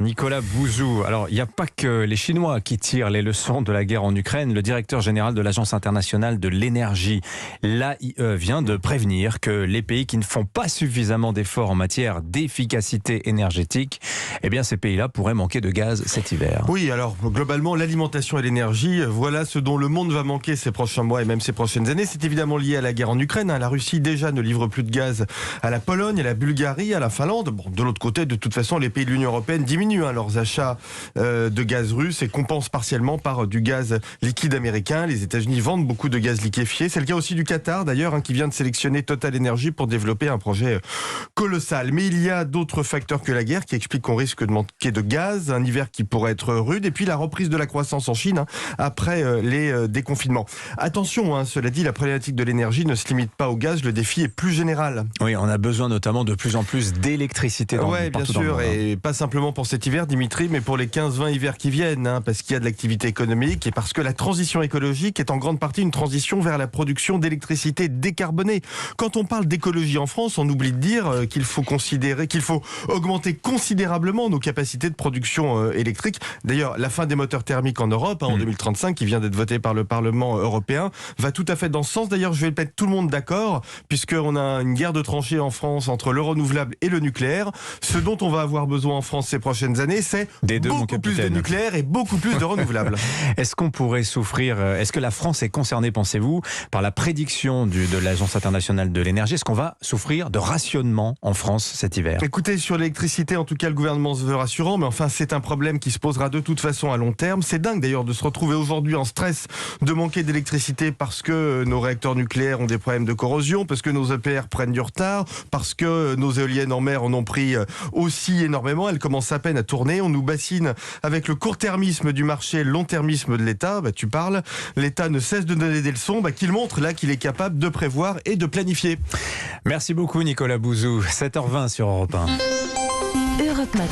Nicolas Bouzou. Alors, il n'y a pas que les Chinois qui tirent les leçons de la guerre en Ukraine. Le directeur général de l'Agence internationale de l'énergie, l'AIE, vient de prévenir que les pays qui ne font pas suffisamment d'efforts en matière d'efficacité énergétique, eh bien, ces pays-là pourraient manquer de gaz cet hiver. Oui, alors globalement, l'alimentation et l'énergie, voilà ce dont le monde va manquer ces prochains mois et même ces prochaines années. C'est évidemment lié à la guerre en Ukraine. La Russie déjà ne livre plus de gaz à la Pologne, à la Bulgarie, à la Finlande. Bon, de l'autre côté, de toute façon, les pays de l'Union européenne diminuent leurs achats de gaz russe et compensent partiellement par du gaz liquide américain. Les États-Unis vendent beaucoup de gaz liquéfié. C'est le cas aussi du Qatar d'ailleurs, qui vient de sélectionner Total Energy pour développer un projet colossal. Mais il y a d'autres facteurs que la guerre qui expliquent qu'on risque de manquer de gaz, un hiver qui pourrait être rude et puis la reprise de la croissance en Chine après les déconfinements. Attention, cela dit, la problématique de l'énergie ne se limite pas au gaz, le défi est plus général. Oui, on a besoin notamment de plus en plus d'électricité partout dans le monde. Et pas simplement pour cet hiver, Dimitri, mais pour les 15-20 hivers qui viennent, parce qu'il y a de l'activité économique et parce que la transition écologique est en grande partie une transition vers la production d'électricité décarbonée. Quand on parle d'écologie en France, on oublie de dire qu'il faut augmenter considérablement nos capacités de production électrique. D'ailleurs, la fin des moteurs thermiques en Europe, en 2035, qui vient d'être votée par le Parlement européen, va tout à fait dans ce sens. D'ailleurs, je vais mettre tout le monde d'accord, puisqu'on a une guerre de tranchées en France entre le renouvelable et le nucléaire. Ce dont on va avoir besoin en France ces prochaines années, c'est beaucoup plus de nucléaire et beaucoup plus de renouvelables. Est-ce qu'on pourrait est-ce que la France est concernée, pensez-vous, par la prédiction de l'Agence internationale de l'énergie? Est-ce qu'on va souffrir de rationnement en France cet hiver? Écoutez, sur l'électricité, en tout cas, le gouvernement se veut rassurant, mais enfin, c'est un problème qui se posera de toute façon à long terme. C'est dingue d'ailleurs de se retrouver aujourd'hui en stress de manquer d'électricité parce que nos réacteurs nucléaires ont des problèmes de corrosion, parce que nos EPR prennent du retard, parce que nos éoliennes en mer en ont pris aussi énormément. Elles commencent à peine à tourner. On nous bassine avec le court-termisme du marché, le long-termisme de l'État. Tu parles. L'État ne cesse de donner des leçons, qu'il montre là qu'il est capable de prévoir et de planifier. Merci beaucoup Nicolas Bouzou. 7h20 sur Europe 1.